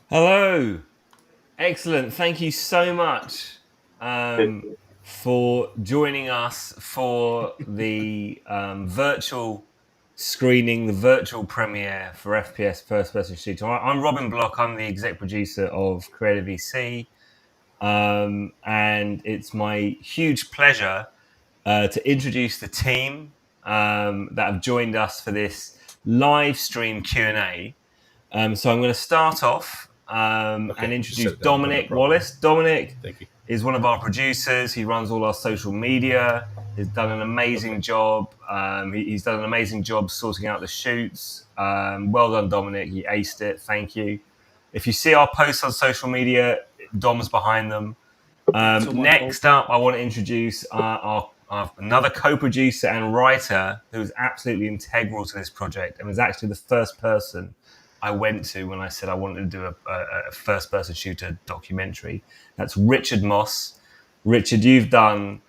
Hello. Excellent. Thank you so much for joining us for the virtual screening, the virtual premiere for FPS First Person Shooter. I'm Robin Block. I'm the exec producer of Creative EC. And it's my huge pleasure to introduce the team that have joined us for this live stream Q&A. So I'm going to start off and Just introduce set it down. No Dominic problem. Wallace. Dominic Thank you. is one of our producers. He runs all our social media. He's done an Okay. amazing job. He's done an amazing job sorting out the shoots. Well done, Dominic. You aced it. Thank you. If you see our posts on social media, Dom's behind them. It's all my fault. Next up, I want to introduce our another co-producer and writer who was absolutely integral to this project and was actually the first person I went to when I said I wanted to do a first-person shooter documentary. That's Richard Moss. Richard, you've done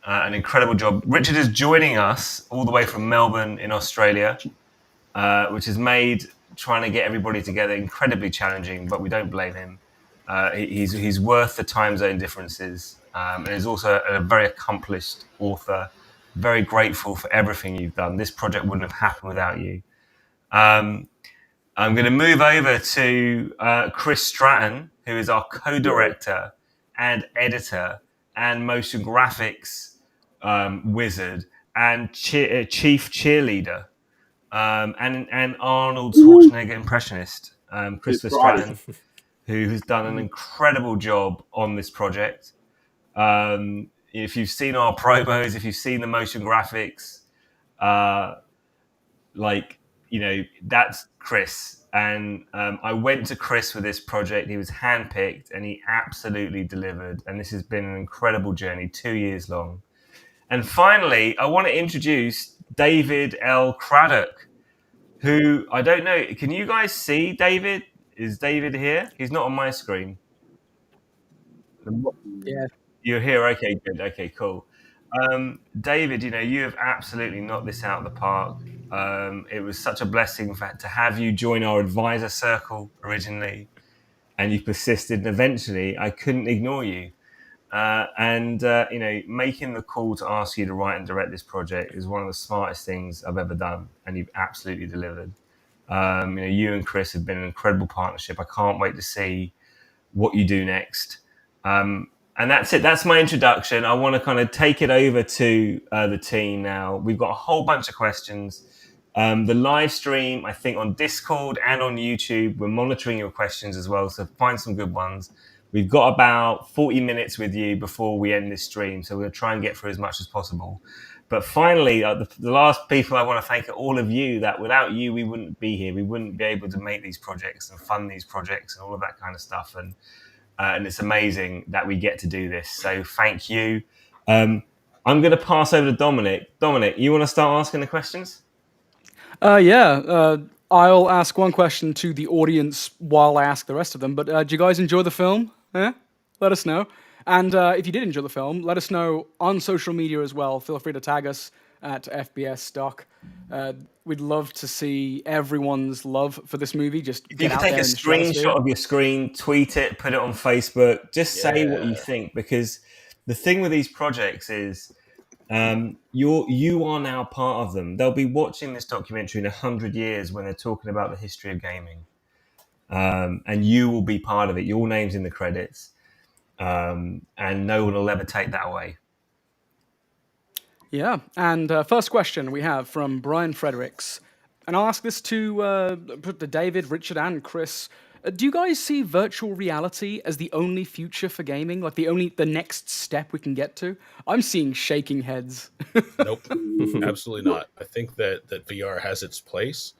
an incredible job. Richard is joining us all the way from Melbourne in Australia, which has made trying to get everybody together incredibly challenging, but we don't blame him. He's worth the time zone differences, and he's also a very accomplished author. Very grateful for everything you've done. This project wouldn't have happened without you. I'm going to move over to Chris Stratton, who is our co-director and editor and motion graphics wizard and chief cheerleader, and Arnold Schwarzenegger impressionist, Christopher Stratton, who has done an incredible job on this project. If you've seen our promos, if you've seen the motion graphics, uh, that's Chris. And I went to Chris with this project. He was handpicked and he absolutely delivered. And this has been an incredible journey, 2 years long. And finally, I want to introduce David L. Craddock, who I don't know. Can you guys see David? Is David here? He's not on my screen. Yeah. You're here. Okay, good. Okay, cool. David, you have absolutely knocked this out of the park. It was such a blessing to have you join our advisor circle originally, and you persisted. And eventually, I couldn't ignore you. Making the call to ask you to write and direct this project is one of the smartest things I've ever done, and you've absolutely delivered. You and Chris have been an incredible partnership. I can't wait to see what you do next. And that's it. That's my introduction. I want to kind of take it over to the team now. We've got a whole bunch of questions. The live stream, I think, on Discord and on YouTube, we're monitoring your questions as well. So find some good ones. We've got about 40 minutes with you before we end this stream. So we're going to try and get through as much as possible. But finally, the last people I want to thank are all of you, that without you, we wouldn't be here. We wouldn't be able to make these projects and fund these projects and all of that kind of stuff. And it's amazing that we get to do this. So thank you. I'm going to pass over to Dominic. Dominic, you want to start asking the questions? Yeah. I'll ask one question to the audience while I ask the rest of them. But do you guys enjoy the film? Yeah? Let us know. And if you did enjoy the film, let us know on social media as well. Feel free to tag us at FPS Stock. We'd love to see everyone's love for this movie. Just If you get could out take there a in the stratosphere. screenshot of your screen, tweet it, put it on Facebook, just say what you Yeah. think. Because the thing with these projects is you are now part of them. They'll be watching this documentary in 100 years when they're talking about the history of gaming. And you will be part of it. Your name's in the credits. And no one will ever take that away. Yeah, and first question we have from Brian Fredericks, and I'll ask this to David, Richard, and Chris. Do you guys see virtual reality as the only future for gaming, like the next step we can get to? I'm seeing shaking heads. Nope. Absolutely not. I think that VR has its place,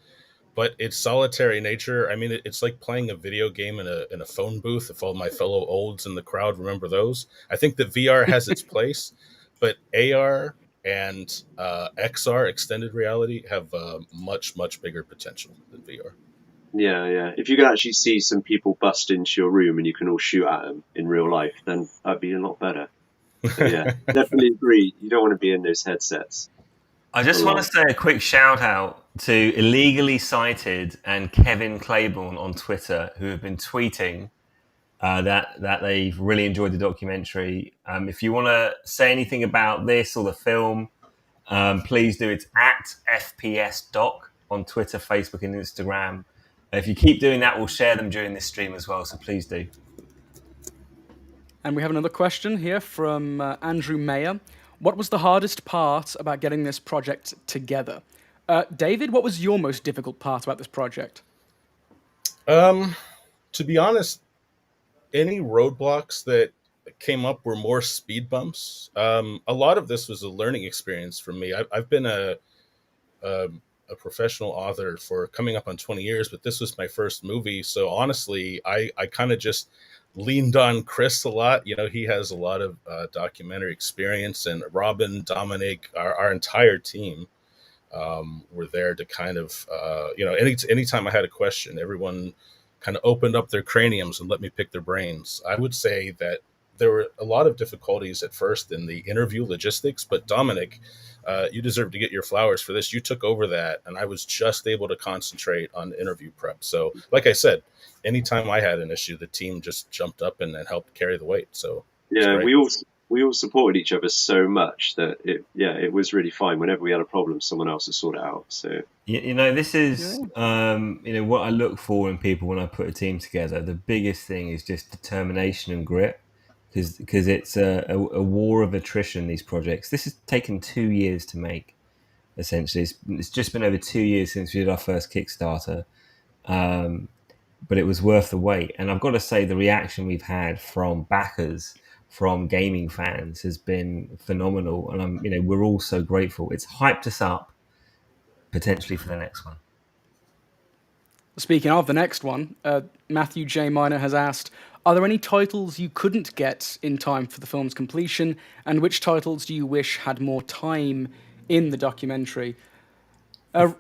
but its solitary nature. I mean, it's like playing a video game in a phone booth. If all my fellow olds in the crowd remember those, I think that VR has its place, but AR and XR, extended reality, have much bigger potential than VR. Yeah. If you can actually see some people bust into your room and you can all shoot at them in real life, then that'd be a lot better. But yeah, definitely agree. You don't want to be in those headsets. I just want to say a quick shout out to Illegally Cited and Kevin Claiborne on Twitter, who have been tweeting that they've really enjoyed the documentary. If you want to say anything about this or the film, please do. It's at FPS Doc on Twitter, Facebook, and Instagram. If you keep doing that, we'll share them during this stream as well. So please do. And we have another question here from Andrew Mayer. What was the hardest part about getting this project together? David, what was your most difficult part about this project? To be honest, any roadblocks that came up were more speed bumps. A lot of this was a learning experience for me. I've been a professional author for coming up on 20 years, but this was my first movie. So honestly, I kind of just leaned on Chris a lot. You know, he has a lot of documentary experience, and Robin, Dominic, our entire team were there to kind of, anytime I had a question, everyone kind of opened up their craniums and let me pick their brains. I would say that there were a lot of difficulties at first in the interview logistics, but Dominic, you deserve to get your flowers for this. You took over that, and I was just able to concentrate on interview prep. So, like I said, anytime I had an issue, the team just jumped up and helped carry the weight. So yeah, we all supported each other so much that it was really fine. Whenever we had a problem, someone else would sort it out. So this is what I look for in people when I put a team together. The biggest thing is just determination and grit, because it's a war of attrition. These projects. This has taken 2 years to make. Essentially, it's just been over 2 years since we did our first Kickstarter. But it was worth the wait. And I've got to say, the reaction we've had from backers, from gaming fans, has been phenomenal. And we're all so grateful. It's hyped us up potentially for the next one. Speaking of the next one, Matthew J. Miner has asked, are there any titles you couldn't get in time for the film's completion? And which titles do you wish had more time in the documentary?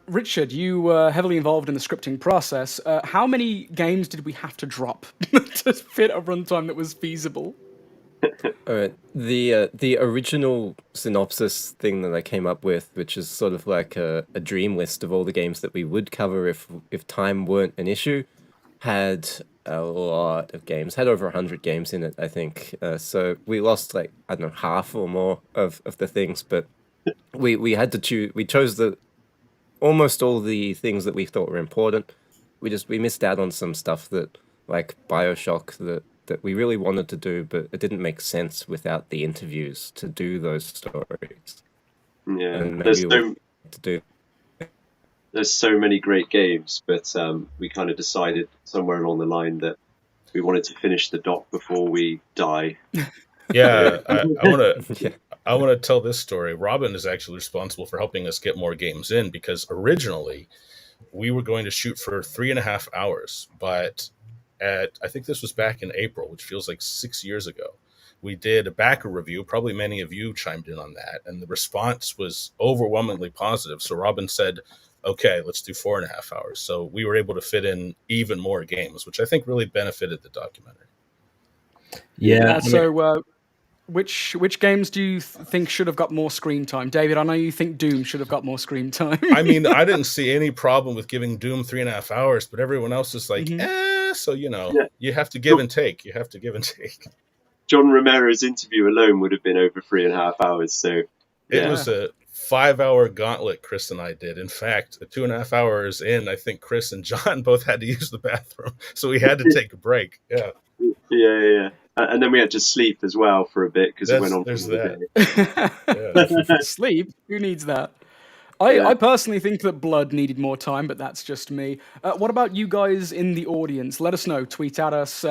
Richard, you were heavily involved in the scripting process. How many games did we have to drop to fit a runtime that was feasible? All right. The original synopsis thing that I came up with, which is sort of like a dream list of all the games that we would cover if time weren't an issue, had a lot of games, had over 100 games in it, I think. So we lost half or more of the things, but we had to choose. We chose almost all the things that we thought were important. We missed out on some stuff that, like BioShock, that we really wanted to do, but it didn't make sense without the interviews to do those stories. Yeah, and maybe there's so many great games, but we kind of decided somewhere along the line that we wanted to finish the doc before we die. Yeah, I want to tell this story. Robin is actually responsible for helping us get more games in, because originally we were going to shoot for 3.5 hours, but I think this was back in April, which feels like 6 years ago. We did a backer review. Probably many of you chimed in on that, and the response was overwhelmingly positive. So Robin said, okay, let's do 4.5 hours. So we were able to fit in even more games, which I think really benefited the documentary. Yeah. So which games do you think should have got more screen time? David, I know you think Doom should have got more screen time. I mean, I didn't see any problem with giving Doom 3.5 hours, but everyone else is like, so, you have to give and take. You have to give and take. John Romero's interview alone would have been over 3.5 hours. So it was a 5-hour gauntlet Chris and I did. In fact, 2.5 hours in, I think Chris and John both had to use the bathroom, so we had to take a break. Yeah. And then we had to sleep as well for a bit because it went on. There's that. Sleep? Who needs that? I personally think that Blood needed more time, but that's just me. What about you guys in the audience? Let us know. Tweet at us,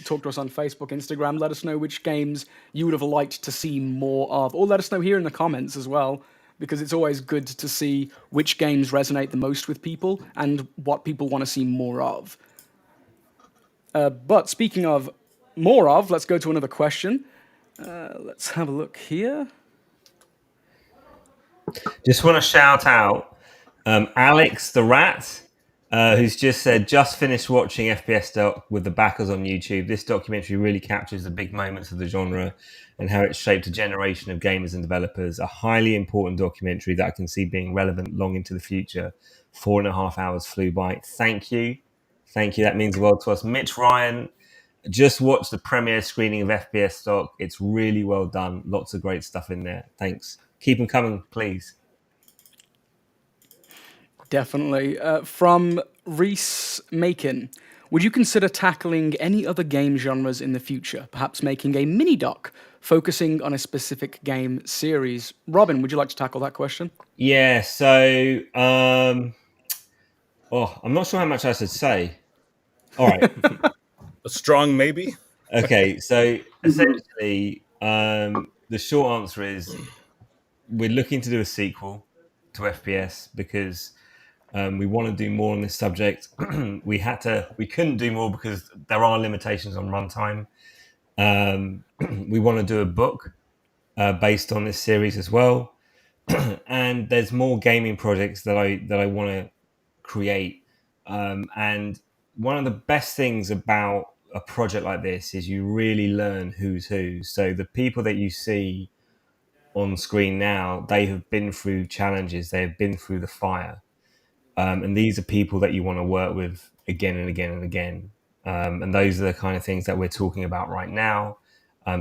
talk to us on Facebook, Instagram. Let us know which games you would have liked to see more of. Or let us know here in the comments as well, because it's always good to see which games resonate the most with people and what people want to see more of. But speaking of more of, let's go to another question. Let's have a look here. Just want to shout out Alex the Rat who's just said, just finished watching FPS doc with the backers on YouTube. This documentary really captures the big moments of the genre and how it shaped a generation of gamers and developers. A highly important documentary that I can see being relevant long into the future. 4.5 hours flew by. Thank you. Thank you. That means the world to us. Mitch Ryan, just watched the premiere screening of FPS doc. It's really well done. Lots of great stuff in there. Thanks. Keep them coming, please. Definitely. From Reese Macon, would you consider tackling any other game genres in the future? Perhaps making a mini doc focusing on a specific game series? Robin, would you like to tackle that question? Yeah, so I'm not sure how much I should say. All right. A strong maybe. Okay, so essentially, the short answer is we're looking to do a sequel to FPS because we want to do more on this subject. We couldn't do more because there are limitations on runtime. We want to do a book based on this series as well, and there's more gaming projects that I want to create. And one of the best things about a project like this is you really learn who's who. So the people that you see on screen now, they have been through challenges, they have been through the fire. And these are people that you want to work with again and again and again. And those are the kind of things that we're talking about right now.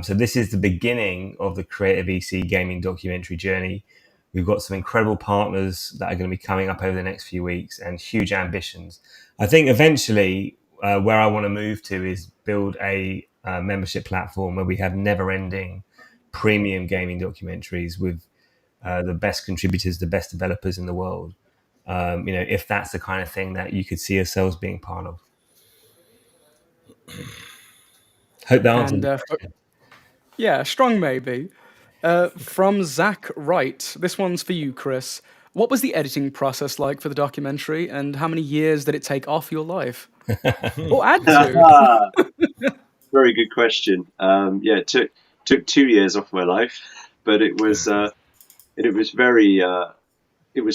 So this is the beginning of the Creative EC gaming documentary journey. We've got some incredible partners that are going to be coming up over the next few weeks and huge ambitions. I think eventually where I want to move to is build a membership platform where we have never-ending premium gaming documentaries with the best contributors, the best developers in the world. If that's the kind of thing that you could see yourselves being part of. Hope that answers. Yeah, strong maybe. From Zach Wright, this one's for you, Chris. What was the editing process like for the documentary, and how many years did it take off your life? Or add to? Very good question. It took 2 years off my life, but it was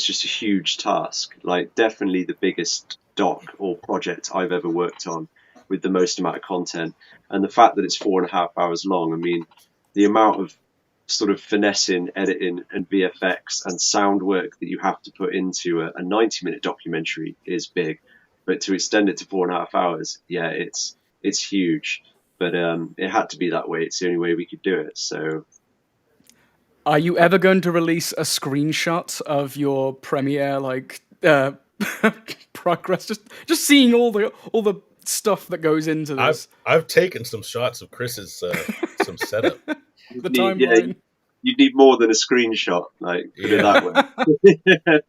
just a huge task. Like, definitely the biggest doc or project I've ever worked on, with the most amount of content. And the fact that it's 4.5 hours long, I mean, the amount of sort of finessing, editing, and VFX and sound work that you have to put into a 90-minute documentary is big. But to extend it to 4.5 hours, yeah, it's huge. But it had to be that way. It's the only way we could do it. So, are you ever going to release a screenshot of your premiere, progress? Just seeing all the stuff that goes into this. I've taken some shots of Chris's some setup. The timeline. You'd need more than a screenshot, put it that way.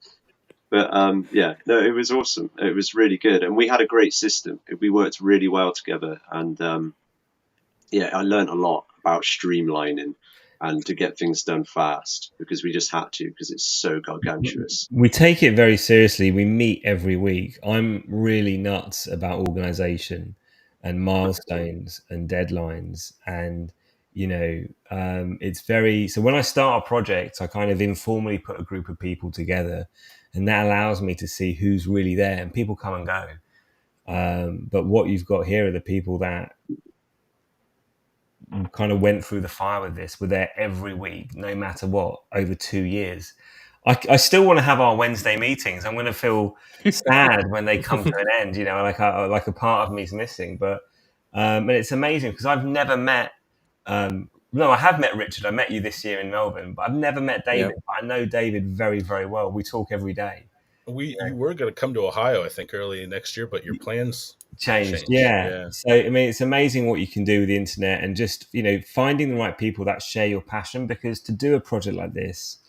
But it was awesome. It was really good, and we had a great system. We worked really well together, and I learned a lot about streamlining and to get things done fast, because we just had to, because it's so gargantuous. We take it very seriously. We meet every week. I'm really nuts about organization and milestones and deadlines. And, it's very... So when I start a project, I kind of informally put a group of people together, and that allows me to see who's really there, and people come and go. But what you've got here are the people that kind of went through the fire with this, were there every week, no matter what, over 2 years. I still want to have our Wednesday meetings. I'm going to feel sad when they come to an end, like a part of me's missing. But and it's amazing because I've never met. No, I have met Richard. I met you this year in Melbourne, but I've never met David. Yeah. But I know David very, very well. We talk every day. You were going to come to Ohio, I think, early next year, but your plans changed. Yeah. So I mean, it's amazing what you can do with the internet, and just finding the right people that share your passion. Because to do a project like this,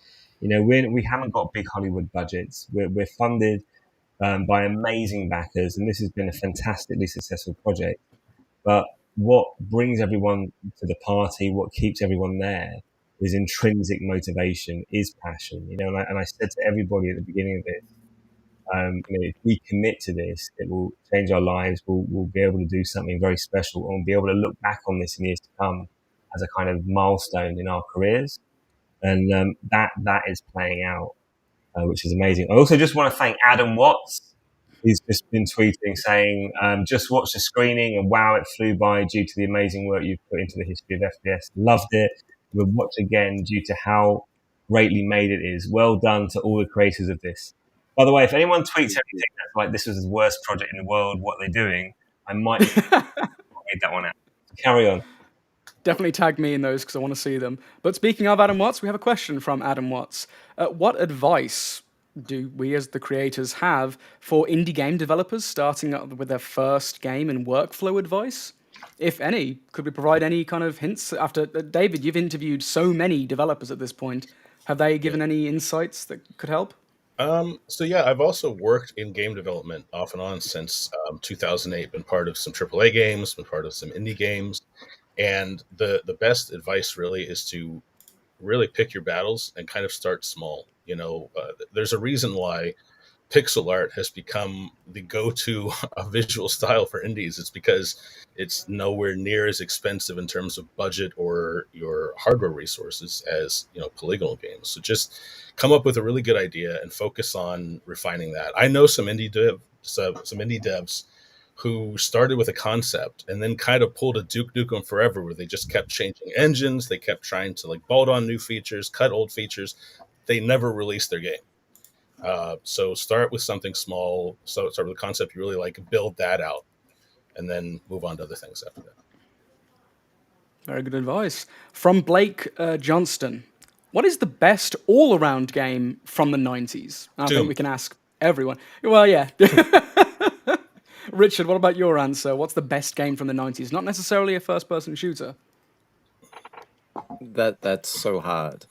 we haven't got big Hollywood budgets. We're funded by amazing backers, and this has been a fantastically successful project. But what brings everyone to the party, what keeps everyone there, is intrinsic motivation, is passion. And I said to everybody at the beginning of this, if we commit to this, it will change our lives. We'll be able to do something very special, and we'll be able to look back on this in years to come as a kind of milestone in our careers. And that is playing out, which is amazing. I also just want to thank Adam Watts, he's just been tweeting saying, just watch the screening and wow, it flew by due to the amazing work you've put into the history of FPS. Loved it. We'll watch again due to how greatly made it is. Well done to all the creators of this. By the way, if anyone tweets anything that's like this was the worst project in the world, what they're doing, I might read that one out. Carry on. Definitely tag me in those because I want to see them. But speaking of Adam Watts, we have a question from Adam Watts. What advice do we as the creators have for indie game developers starting up with their first game and workflow advice? If any, could we provide any kind of hints? After David, you've interviewed so many developers at this point. Have they given any insights that could help? So yeah, I've also worked in game development off and on since 2008. Been part of some AAA games, been part of some indie games. And the best advice really is to really pick your battles and kind of start small. There's a reason why pixel art has become the go-to visual style for indies. It's because it's nowhere near as expensive in terms of budget or your hardware resources as polygonal games. So just come up with a really good idea and focus on refining that. I know some indie devs who started with a concept and then kind of pulled a Duke Nukem Forever, where they just kept changing engines. They kept trying to bolt on new features, cut old features. They never released their game. So start with something small. So start with a concept you really like, build that out, and then move on to other things after that. Very good advice. From Blake Johnston. What is the best all-around game from the 90s? I think we can ask everyone. Well, yeah. Richard, what about your answer? What's the best game from the 90s? Not necessarily a first-person shooter. That's so hard.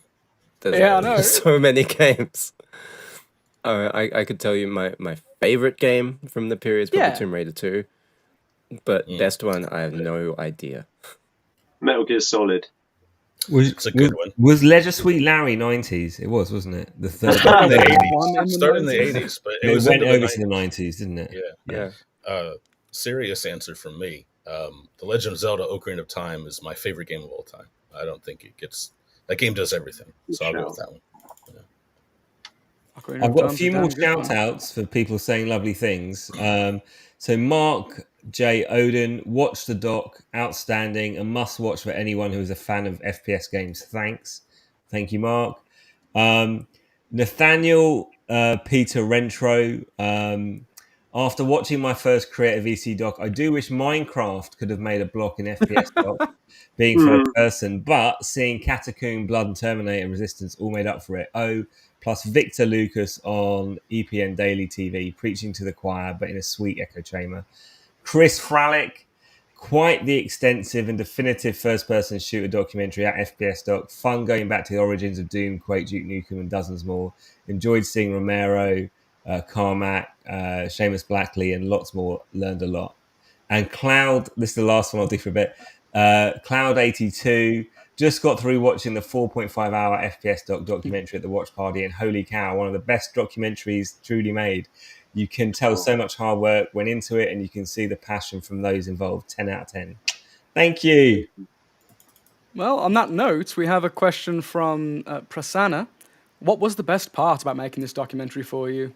I know. There's so many games. I could tell you my favorite game from the period is probably Tomb Raider 2. But best one, I have no idea. Metal Gear Solid. It's a good one. Was Leisure Suite Larry 90s? It was, wasn't it? The third Started in the 80s, but it went over to the 90s, didn't it? Yeah. Serious answer from me. The Legend of Zelda: Ocarina of Time is my favorite game of all time. I don't think it gets... That game does everything, so I'll go with that one. Yeah. I've got a few more shout-outs for people saying lovely things. So Mark J. Odin, watch the doc, outstanding, a must-watch for anyone who is a fan of FPS games. Thanks. Thank you, Mark. Nathaniel Peter Rentro, after watching my first Creative VC doc, I do wish Minecraft could have made a block in FPS doc, being first person, but seeing Catacomb, Blood and Terminator Resistance all made up for it. Plus Victor Lucas on EPN Daily TV, preaching to the choir, but in a sweet echo chamber. Chris Fralick, quite the extensive and definitive first-person shooter documentary at FPS Doc. Fun going back to the origins of Doom, Quake, Duke Nukem, and dozens more. Enjoyed seeing Romero, Carmack, Seamus Blackley, and lots more. Learned a lot. And Cloud, this is the last one I'll do for a bit. Cloud82, just got through watching the 4.5-hour FPS documentary at the watch party, and holy cow, one of the best documentaries truly made. You can tell so much hard work went into it, and you can see the passion from those involved. 10 out of 10. Thank you. Well, on that note, we have a question from Prasanna. What was the best part about making this documentary for you?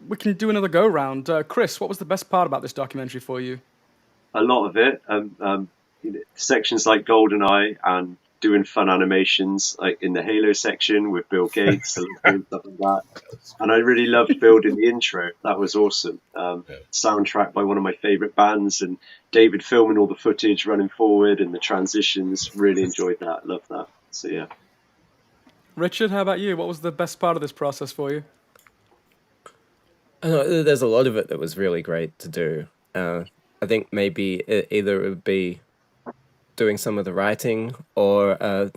We can do another go-round. Chris, what was the best part about this documentary for you? A lot of it. Sections like GoldenEye and doing fun animations, like in the Halo section with Bill Gates and stuff like that. And I really loved building the intro. That was awesome. Soundtrack by one of my favorite bands, and David filming all the footage running forward and the transitions. Really enjoyed that. Loved that. So yeah. Richard, how about you? What was the best part of this process for you? There's a lot of it that was really great to do. I think maybe either it would be doing some of the writing or a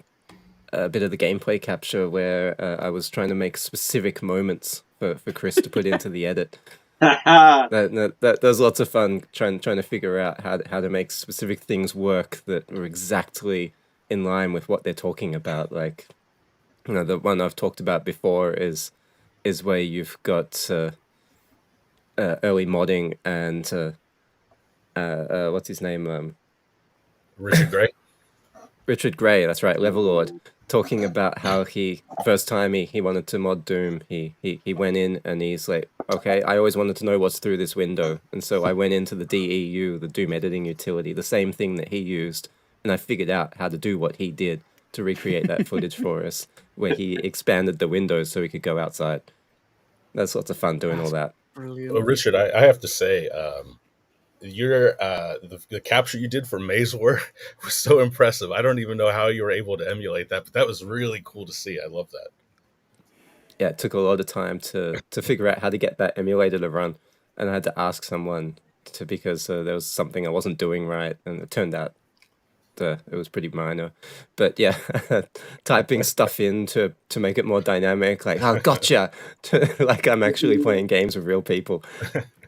bit of the gameplay capture, where I was trying to make specific moments for Chris to put into the edit. That was lots of fun trying to figure out how to make specific things work that were exactly in line with what they're talking about. Like, the one I've talked about before is where you've got early modding and what's his name? Richard Gray. Richard Gray, that's right, Level Lord. talking about how first time he wanted to mod Doom, he went in and he's like, okay, I always wanted to know what's through this window, and so I went into the DEU, the Doom editing utility, the same thing that he used, and I figured out how to do what he did to recreate that footage for us, where he expanded the windows so we could go outside. That's lots of fun doing all that. Brilliant. Well, Richard, I have to say, your the capture you did for Maze War was so impressive. I don't even know how you were able to emulate that, but that was really cool to see. I love that. Yeah, it took a lot of time to figure out how to get that emulator to run, and I had to ask someone because there was something I wasn't doing right, and it turned out it was pretty minor. But yeah, typing stuff in to make it more dynamic, like, oh, gotcha, like I'm actually playing games with real people.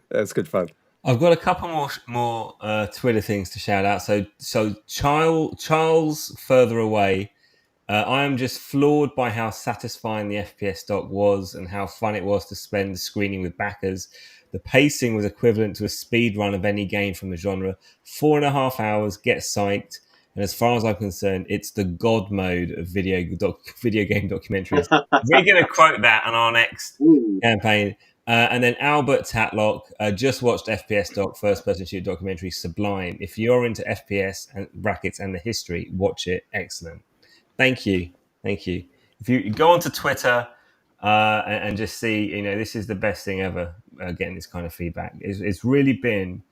That's good fun. I've got a couple more Twitter things to shout out. So Charles further away. I am just floored by how satisfying the FPS doc was and how fun it was to spend screening with backers. The pacing was equivalent to a speed run of any game from the genre. 4.5 hours, get psyched. And as far as I'm concerned, it's the god mode of video game documentaries. We're going to quote that on our next campaign. And then Albert Tatlock just watched FPS doc, first person shooter documentary, Sublime. If you're into FPS and brackets and the history, watch it. Excellent. Thank you. If you go onto Twitter and just see, this is the best thing ever. Getting this kind of feedback, it's really been.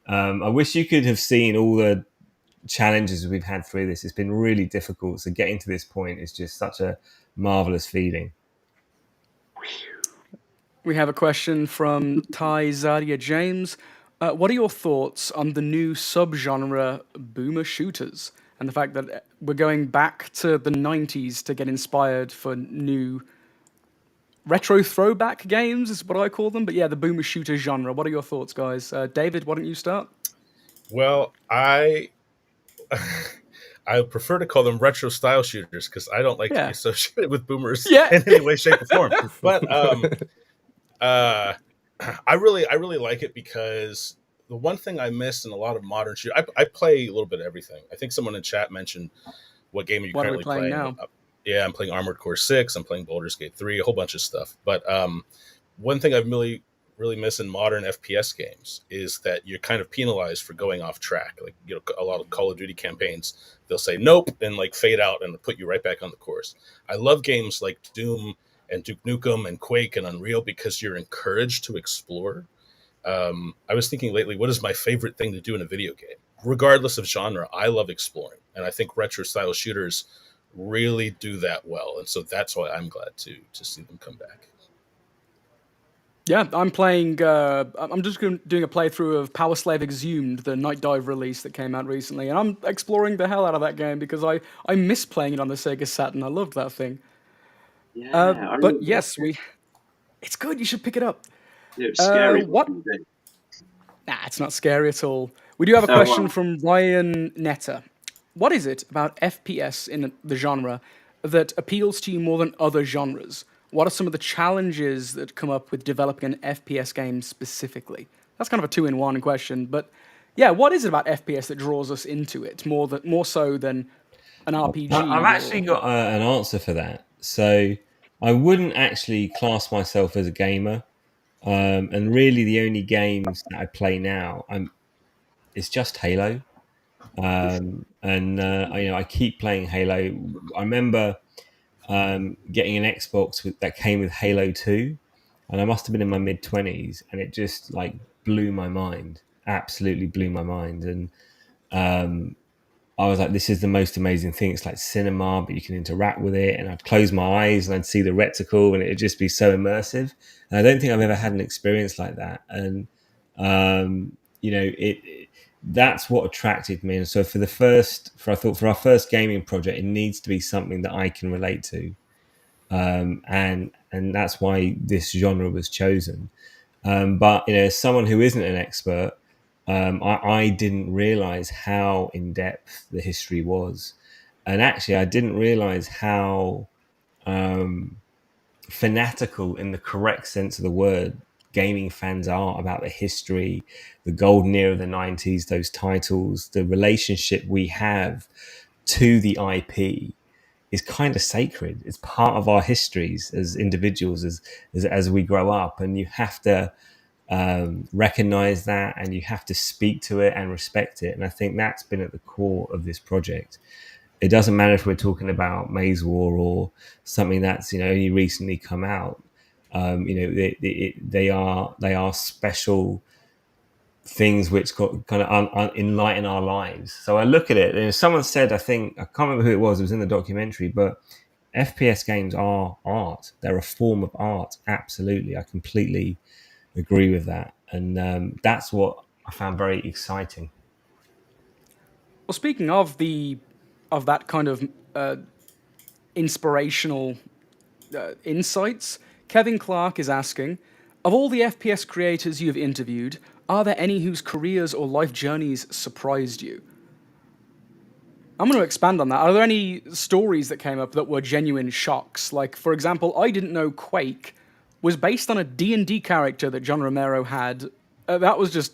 I wish you could have seen all the challenges we've had through this. It's been really difficult. So getting to this point is just such a marvelous feeling. We have a question from Ty Zadia James. What are your thoughts on the new subgenre boomer shooters and the fact that we're going back to the 90s to get inspired for new retro throwback games is what I call them. But yeah, the boomer shooter genre. What are your thoughts, guys? David, why don't you start? Well, I prefer to call them retro style shooters because I don't like to be associated with boomers in any way, shape, or form. But I really like it because the one thing I miss in a lot of modern shooters, I play a little bit of everything. I think someone in chat mentioned what game are you currently playing now? Yeah, I'm playing Armored Core 6. I'm playing Baldur's Gate 3, a whole bunch of stuff. But one thing I've really miss in modern FPS games is that you're kind of penalized for going off track. Like, a lot of Call of Duty campaigns, they'll say nope and like fade out and put you right back on the course. I love games like Doom and Duke Nukem and Quake and Unreal because you're encouraged to explore. I was thinking lately, what is my favorite thing to do in a video game? Regardless of genre, I love exploring. And I think retro style shooters really do that well. And so that's why I'm glad to see them come back. Yeah, I'm playing. I'm just doing a playthrough of Power Slave Exhumed, the Night Dive release that came out recently, and I'm exploring the hell out of that game because I miss playing it on the Sega Saturn. I loved that thing. Yeah, but yes, it's good. You should pick it up. Yeah, it was scary. What? Nah, it's not scary at all. We do have a question from Ryan Netter. What is it about FPS in the genre that appeals to you more than other genres? What are some of the challenges that come up with developing an FPS game specifically? That's kind of a two-in-one question, but yeah, what is it about FPS that draws us into it more so than an RPG? I've actually got an answer for that. So I wouldn't actually class myself as a gamer, and really the only games that I play now, it's just Halo, and I keep playing Halo. I remember getting an Xbox that came with Halo 2, and I must have been in my mid-20s, and it just like blew my mind, absolutely blew my mind. And I was like, this is the most amazing thing. It's like cinema, but you can interact with it. And I'd close my eyes and I'd see the reticle and it'd just be so immersive. And I don't think I've ever had an experience like that. And, that's what attracted me. And so I thought for our first gaming project, it needs to be something that I can relate to. And that's why this genre was chosen. But, as someone who isn't an expert, I didn't realize how in depth the history was. And actually, I didn't realize how fanatical, in the correct sense of the word, gaming fans are about the history, the golden era of the 90s, those titles, the relationship we have to the IP is kind of sacred. It's part of our histories as individuals, as we grow up, and you have to recognize that, and you have to speak to it and respect it. And I think that's been at the core of this project. It doesn't matter if we're talking about Maze War or something that's only recently come out. They are special things which kind of enlighten our lives. So I look at it, and someone said, I can't remember who it was in the documentary, but FPS games are art. They're a form of art. Absolutely. I completely agree with that. And that's what I found very exciting. Well, speaking of that kind of inspirational insights, Kevin Clark is asking, of all the FPS creators you've interviewed, are there any whose careers or life journeys surprised you? I'm going to expand on that. Are there any stories that came up that were genuine shocks? Like, for example, I didn't know Quake was based on a D&D character that John Romero had. That was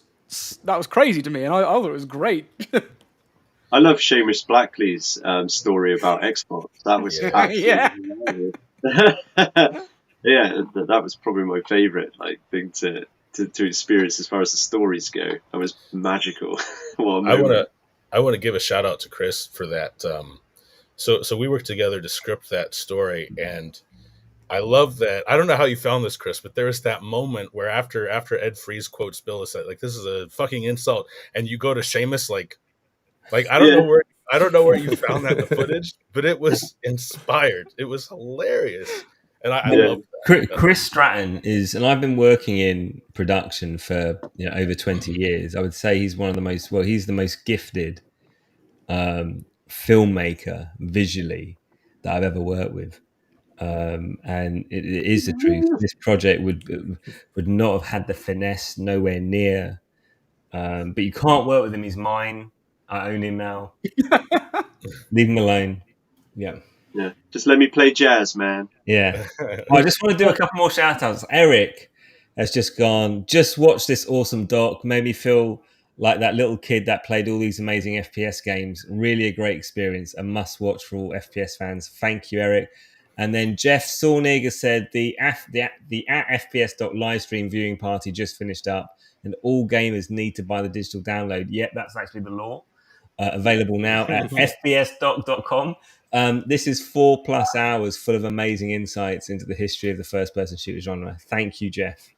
crazy to me, and I thought it was great. I love Seamus Blackley's story about Xbox. That was absolutely yeah, that was probably my favorite thing to experience as far as the stories go. That was magical. I want to give a shout out to Chris for that. So we worked together to script that story, and I love that. I don't know how you found this, Chris, but there is that moment where after Ed Freeze quotes Bill, said like, "This is a fucking insult," and you go to Seamus like I don't know where you found that in the footage, but it was inspired. It was hilarious. And I love that. Chris Stratton is, and I've been working in production for over 20 years. I would say he's he's the most gifted filmmaker visually that I've ever worked with. And it is the truth. This project would not have had the finesse, nowhere near. But you can't work with him. He's mine. I own him now. Leave him alone. Yeah. Yeah, just let me play jazz, man. Yeah. I just want to do a couple more shout outs. Eric has just watch this awesome doc. Made me feel like that little kid that played all these amazing FPS games. Really a great experience. A must watch for all FPS fans. Thank you, Eric. And then Jeff Sornig has said the at FPS doc live stream viewing party just finished up, and all gamers need to buy the digital download. Yep, that's actually the law. Available now at fpsdoc.com. This is 4+ hours full of amazing insights into the history of the first-person shooter genre. Thank you, Jeff.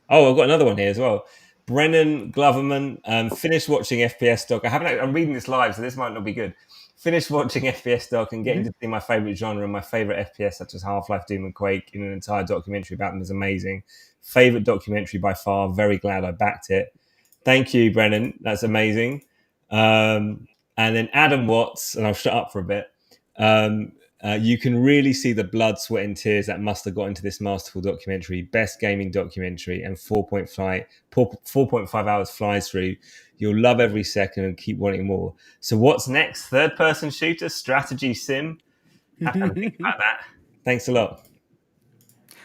Oh, I've got another one here as well. Brennan Gloverman, finished watching FPS Doc. I'm reading this live, so this might not be good. Finished watching FPS Doc and getting to see my favourite genre and my favourite FPS, such as Half-Life, Doom, and Quake, in an entire documentary about them is amazing. Favourite documentary by far. Very glad I backed it. Thank you, Brennan. That's amazing. And then Adam Watts, and I'll shut up for a bit. You can really see the blood, sweat, and tears that must have got into this masterful documentary. Best gaming documentary, and 4.5 hours flies through. You'll love every second and keep wanting more. So what's next? Third-person shooter, strategy sim? Have to think about that. Thanks a lot.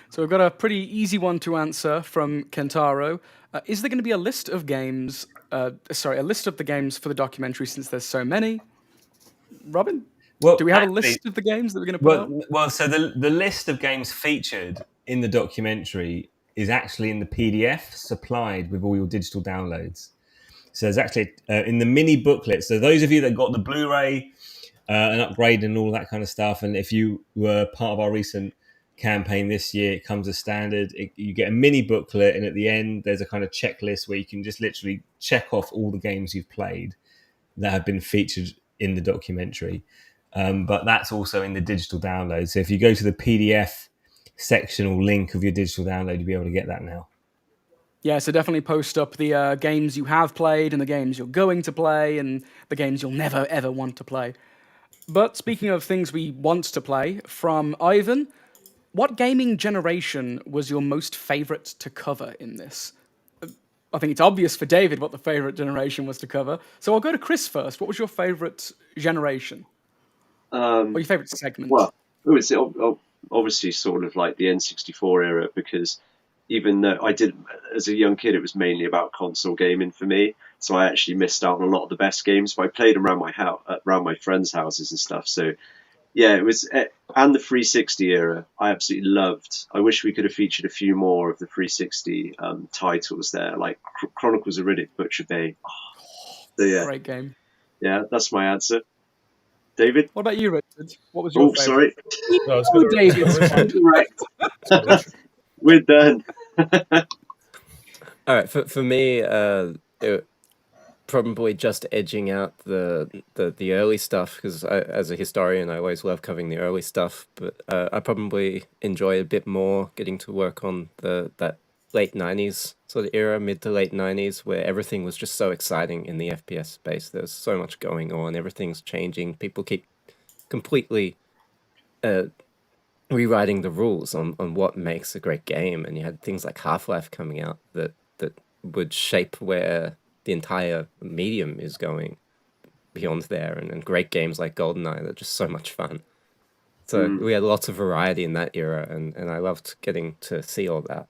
So we've got a pretty easy one to answer from Kentaro. Is there going to be a list of games? A list of the games for the documentary, since there's so many? Robin? Well, do we have a list of the games that we're going to put out? Well, so the list of games featured in the documentary is actually in the PDF supplied with all your digital downloads. So there's actually in the mini booklet. So those of you that got the Blu-ray and upgrade and all that kind of stuff, and if you were part of our recent campaign this year, it comes as standard. You get a mini booklet, and at the end there's a kind of checklist where you can just literally check off all the games you've played that have been featured in the documentary. But that's also in the digital download. So if you go to the PDF section or link of your digital download, you'll be able to get that now. Yeah, so definitely post up the games you have played and the games you're going to play and the games you'll never, ever want to play. But speaking of things we want to play, from Ivan, what gaming generation was your most favorite to cover in this? I think it's obvious for David what the favorite generation was to cover. So I'll go to Chris first. What was your favorite generation? Or your favorite segment? Well, it was obviously sort of like the N64 era, because even though I did, as a young kid, it was mainly about console gaming for me. So I actually missed out on a lot of the best games, but I played them around my house, around my friends' houses and stuff. So Yeah, it was, and the 360 era. I absolutely loved. I wish we could have featured a few more of the 360 titles there, like Chronicles of Riddick, Butcher Bay. So yeah, Great game. yeah, that's my answer. David. What about you, Richard? What was your Oh, favorite? sorry. No, it's Oh, good. David's fine. Correct. It's good, Richard. We're done. All right, for me, probably just edging out the early stuff, because as a historian, I always love covering the early stuff. But I probably enjoy a bit more getting to work on that late '90s sort of era, mid to late '90s, where everything was just so exciting in the FPS space. There's so much going on, everything's changing. People keep completely rewriting the rules on what makes a great game, and you had things like Half-Life coming out that would shape where the entire medium is going beyond there, and great games like GoldenEye that are just so much fun. So we had lots of variety in that era, and I loved getting to see all that.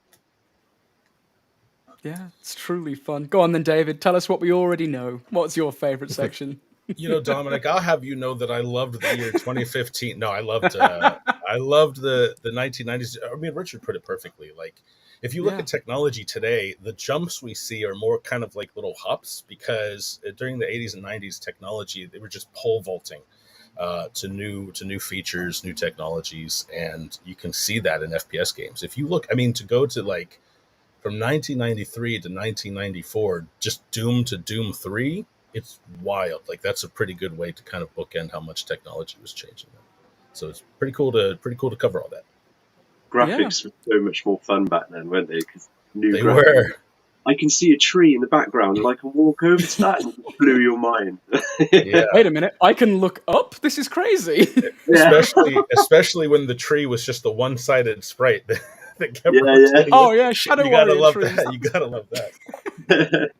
Yeah, it's truly fun. Go on then, David. Tell us what we already know. What's your favorite section? You know, Dominic, I'll have you know that I loved the year 2015. No, I loved the 1990s. I mean, Richard put it perfectly. Like, if you look Yeah. at technology today, the jumps we see are more kind of like little hops, because during the 80s and 90s, technology, they were just pole vaulting to new features, new technologies, and you can see that in FPS games. If you look, I mean, to go to like from 1993 to 1994, just Doom to Doom 3, it's wild. Like, that's a pretty good way to kind of bookend how much technology was changing. So it's pretty cool to cover all that. Graphics were so much more fun back then, weren't they? Because new They graphics. were. I can see a tree in the background, and I can walk over to that, and it blew your mind. Yeah. Wait a minute. I can look up? This is crazy. Yeah. Especially when the tree was just a one-sided sprite that kept Yeah, rotating. Oh, yeah, Shadow You gotta Warrior love trees. that. You gotta love that.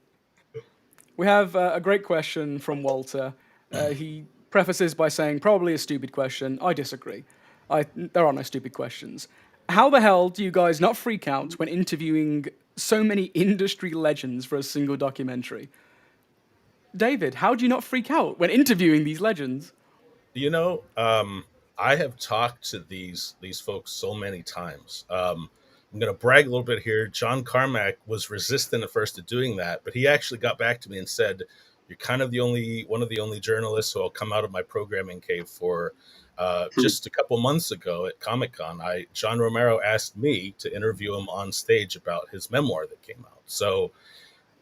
We have a great question from Walter. He prefaces by saying, probably a stupid question. I disagree. There are no stupid questions. How the hell do you guys not freak out when interviewing so many industry legends for a single documentary? David, how do you not freak out when interviewing these legends? You know, I have talked to these folks so many times. I'm going to brag a little bit here. John Carmack was resistant at first to doing that, but he actually got back to me and said, "You're kind of one of the only journalists who will come out of my programming cave for." Just a couple months ago at Comic-Con, John Romero asked me to interview him on stage about his memoir that came out. So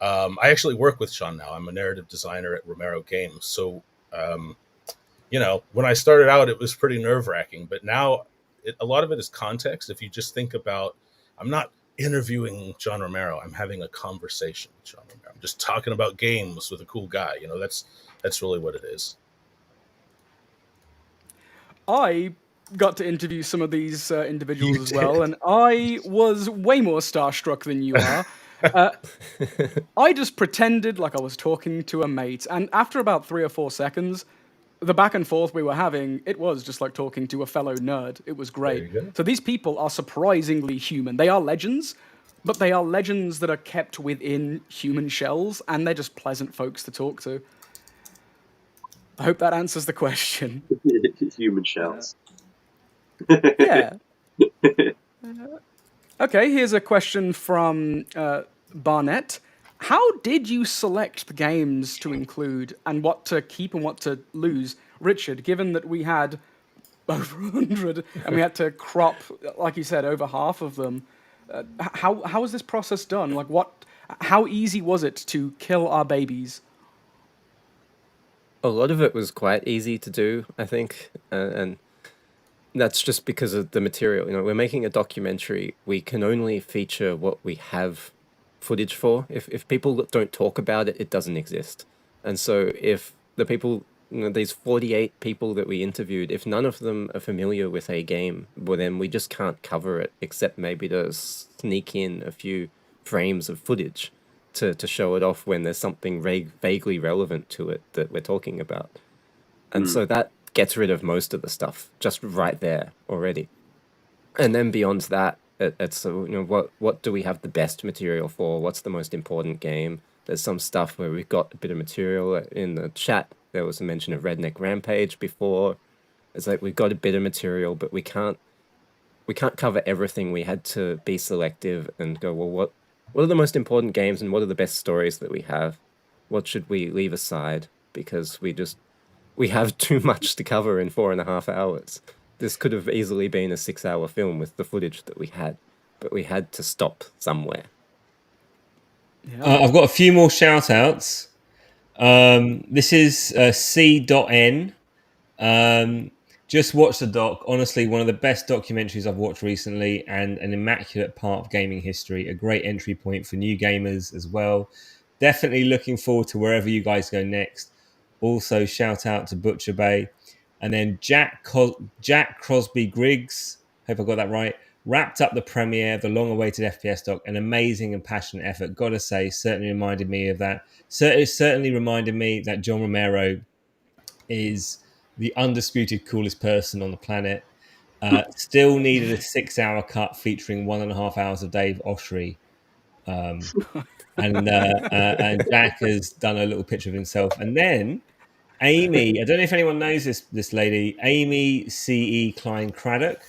I actually work with Sean now. I'm a narrative designer at Romero Games. So you know, when I started out, it was pretty nerve-wracking, but now a lot of it is context. If you just think about, I'm not interviewing John Romero, I'm having a conversation with John Romero. I'm just talking about games with a cool guy. You know, that's really what it is. I got to interview some of these individuals You as well, did. and I was way more starstruck than you are. I just pretended like I was talking to a mate, and after about 3 or 4 seconds, the back and forth we were having, it was just like talking to a fellow nerd. It was great. There you go. So these people are surprisingly human. They are legends, but they are legends that are kept within human shells, and they're just pleasant folks to talk to. I hope that answers the question. Human shells. Yeah. Okay, here's a question from Barnett. How did you select the games to include and what to keep and what to lose? Richard, given that we had over 100 and we had to crop, like you said, over half of them, how was this process done? Like, how easy was it to kill our babies? A lot of it was quite easy to do, I think, and that's just because of the material. You know, we're making a documentary. We can only feature what we have footage for. If people don't talk about it, it doesn't exist. And so if the people, you know, these 48 people that we interviewed, if none of them are familiar with a game, well, then we just can't cover it, except maybe to sneak in a few frames of footage to show it off when there's something vaguely relevant to it that we're talking about. And so that gets rid of most of the stuff just right there already. And then beyond that, it's you know, what do we have the best material for? What's the most important game? There's some stuff where we've got a bit of material in the chat. There was a mention of Redneck Rampage before. It's like we've got a bit of material, but we can't cover everything. We had to be selective and go, well, what are the most important games and what are the best stories that we have? What should we leave aside? Because we have too much to cover in 4.5 hours. This could have easily been a 6-hour film with the footage that we had, but we had to stop somewhere. Yeah. I've got a few more shout outs. This is C.N. Just watch the doc. Honestly, one of the best documentaries I've watched recently, and an immaculate part of gaming history. A great entry point for new gamers as well. Definitely looking forward to wherever you guys go next. Also, shout out to Butcher Bay. And then Jack Crosby Griggs, hope I got that right, wrapped up the premiere of the long-awaited FPS doc. An amazing and passionate effort. Gotta say, certainly reminded me of that. Certainly reminded me that John Romero is the undisputed coolest person on the planet. Still needed a 6-hour cut featuring 1.5 hours of Dave Oshry. And Jack has done a little picture of himself. And then Amy, I don't know if anyone knows this lady, Amy C.E. Klein Craddock,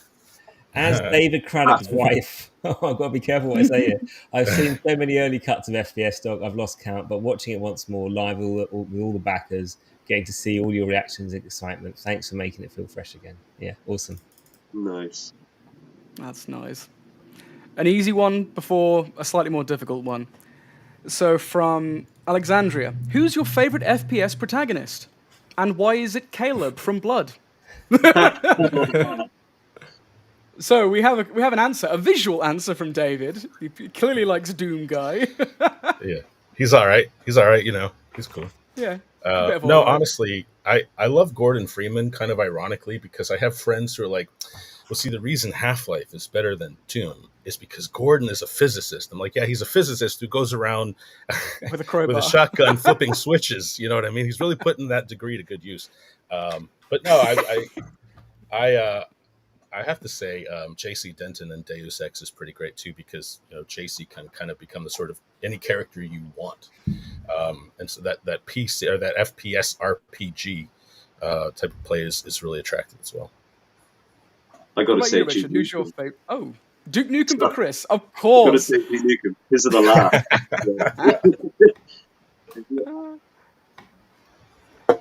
as David Craddock's wife. Oh, I've got to be careful what I say here. I've seen so many early cuts of FPS doc, I've lost count, but watching it once more live with all the backers, getting to see all your reactions and excitement. Thanks for making it feel fresh again. Yeah, awesome. Nice. That's nice. An easy one before a slightly more difficult one. So from Alexandria, who's your favorite FPS protagonist? And why is it Caleb from Blood? So we have an answer, a visual answer from David. He clearly likes Doom Guy. Yeah, he's all right. He's cool. Yeah. No, honestly, I love Gordon Freeman, kind of ironically, because I have friends who are like, well, see, the reason Half-Life is better than Doom is because Gordon is a physicist. I'm like, yeah, he's a physicist who goes around with a crowbar, with a shotgun, flipping switches. You know what I mean? He's really putting that degree to good use. But no, I have to say, JC Denton and Deus Ex is pretty great too, because JC can kind of become the sort of any character you want, and so that PC or that FPS RPG type of play is really attractive as well. I got to say, Richard, who's your favorite? Oh, Duke Nukem for Chris, of course. Got to say Duke Nukem because of the laugh.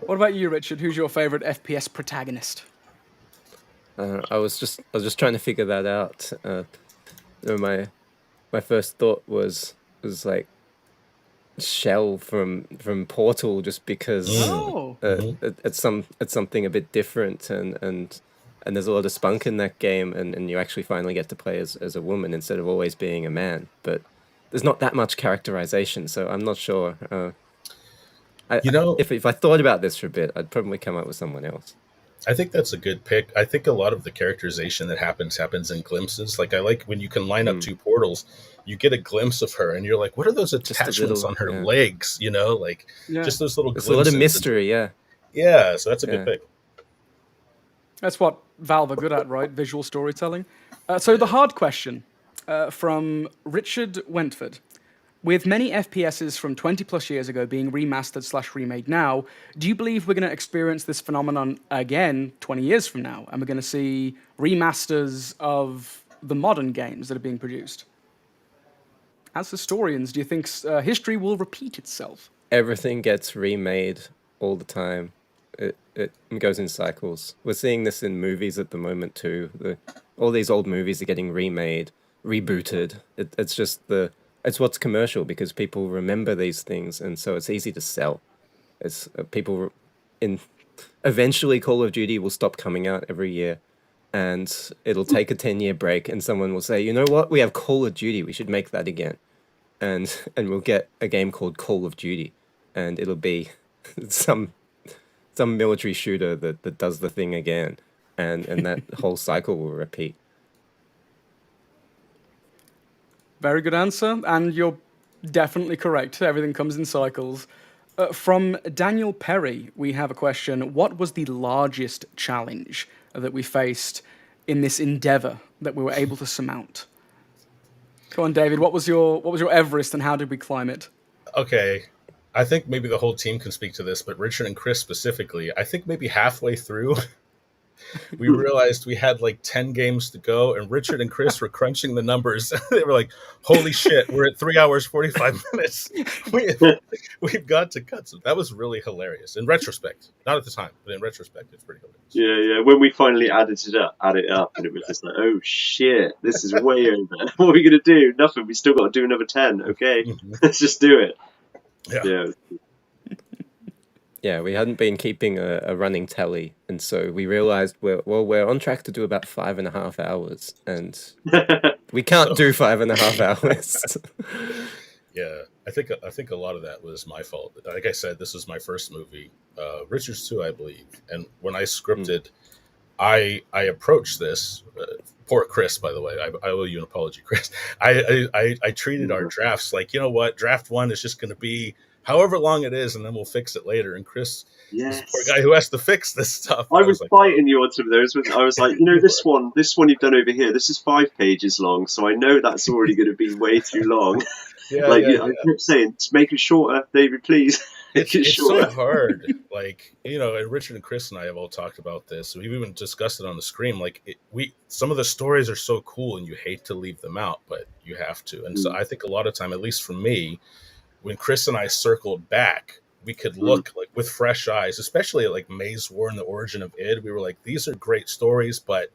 What about you, Richard? Who's your favorite FPS protagonist? I was just trying to figure that out. My first thought was like Shell from Portal, just because it's something a bit different, and there's a lot of spunk in that game, and you actually finally get to play as a woman instead of always being a man. But there's not that much characterization, so I'm not sure. If I thought about this for a bit, I'd probably come up with someone else. I think that's a good pick. I think a lot of the characterization that happens in glimpses. Like, I like when you can line up two portals, you get a glimpse of her, and you're like, what are those attachments on her legs? Just those little glimpses. It's a lot of mystery, Yeah, so that's a good pick. That's what Valve are good at, right? Visual storytelling. So the hard question from Richard Wentford. With many FPSs from 20 plus years ago being remastered/remade now, do you believe we're going to experience this phenomenon again 20 years from now? And we're going to see remasters of the modern games that are being produced? As historians, do you think history will repeat itself? Everything gets remade all the time. It goes in cycles. We're seeing this in movies at the moment too. All these old movies are getting remade, rebooted. It's what's commercial, because people remember these things, and so it's easy to sell. It's eventually Call of Duty will stop coming out every year, and it'll take a 10-year break, and someone will say, you know what, we have Call of Duty, we should make that again, and we'll get a game called Call of Duty, and it'll be some military shooter that does the thing again, and that whole cycle will repeat. Very good answer, and you're definitely correct. Everything comes in cycles. From Daniel Perry, we have a question. What was the largest challenge that we faced in this endeavor that we were able to surmount? Come on, David, what was your Everest, and how did we climb it? Okay, I think maybe the whole team can speak to this, but Richard and Chris specifically, I think maybe halfway through we realized we had like 10 games to go, and Richard and Chris were crunching the numbers. They were like, holy shit, we're at 3 hours 45 minutes. We've got to cut some. That was really hilarious in retrospect, not at the time, but in retrospect it's pretty hilarious. Yeah. When we finally added it up, and it was just like, oh shit, this is way over. What are we gonna do? Nothing. We still got to do another 10. Okay, let's just do it. Yeah. Yeah, we hadn't been keeping a running tally, and so we realized we're on track to do about 5.5 hours, and we can't do 5.5 hours. Yeah, I think a lot of that was my fault. Like I said, this was my first movie, Richard's too, I believe. And when I scripted, I approached this. Poor Chris, by the way. I owe you an apology, Chris. I treated our drafts like, you know what, draft 1 is just going to be however long it is, and then we'll fix it later. And Chris, this poor guy who has to fix this stuff. I was like, fighting you on some of those. I was like, this one you've done over here, this is 5 pages long, so I know that's already going to be way too long. I kept saying, make it shorter, David, please. It's so hard. Like, and Richard and Chris and I have all talked about this. We've even discussed it on the screen. Like, some of the stories are so cool, and you hate to leave them out, but you have to. And so I think a lot of time, at least for me, when Chris and I circled back, we could look like with fresh eyes, especially at like Maze War and the Origin of Id. We were like, these are great stories, but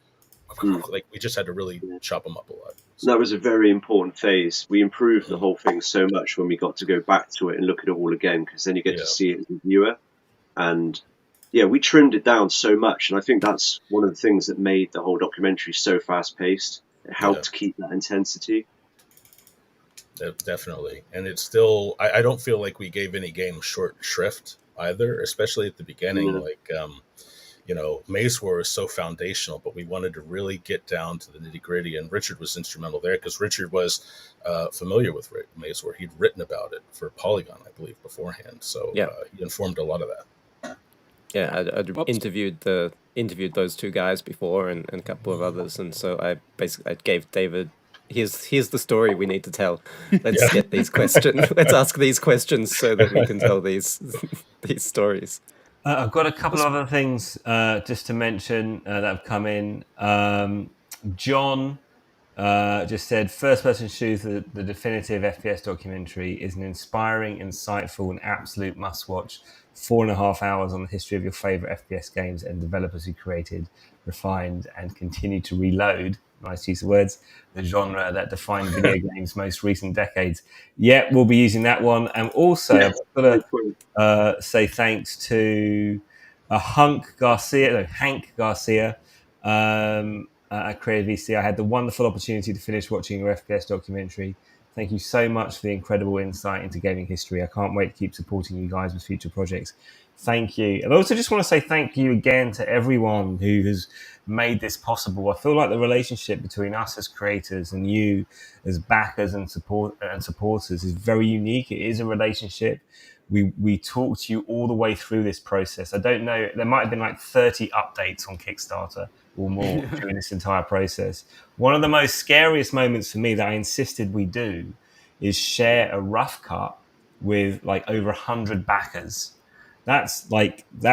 like we just had to really chop them up a lot. So that was a very important phase. We improved the whole thing so much when we got to go back to it and look at it all again, because then you get to see it as a viewer. And we trimmed it down so much, and I think that's one of the things that made the whole documentary so fast paced. It helped keep that intensity. Definitely. And it's still, I don't feel like we gave any game short shrift either, especially at the beginning. Like, Maze War is so foundational, but we wanted to really get down to the nitty gritty. And Richard was instrumental there, because Richard was familiar with Maze War. He'd written about it for Polygon, I believe, beforehand. So he informed a lot of that. Yeah, I'd interviewed those 2 guys before, and a couple of others. And so I gave David, here's the story we need to tell. Let's get these questions. Let's ask these questions so that we can tell these stories. I've got a couple of other things just to mention that have come in. John just said, first-person shooter, the definitive FPS documentary, is an inspiring, insightful, and absolute must-watch. 4.5 hours on the history of your favorite FPS games and developers who created, refined, and continue to reload, nice use of words, the genre that defined video games' most recent decades. Yeah, we'll be using that one. And also, I've got to say thanks to Hank Garcia at Creative VC. I had the wonderful opportunity to finish watching your FPS documentary. Thank you so much for the incredible insight into gaming history. I can't wait to keep supporting you guys with future projects. Thank you. And I also just want to say thank you again to everyone who has made this possible. I feel like the relationship between us as creators and you as backers and supporters is very unique. It is a relationship. We talk to you all the way through this process. I don't know, there might have been like 30 updates on Kickstarter or more during this entire process. One of the most scariest moments for me that I insisted we do is share a rough cut with like over 100 backers. That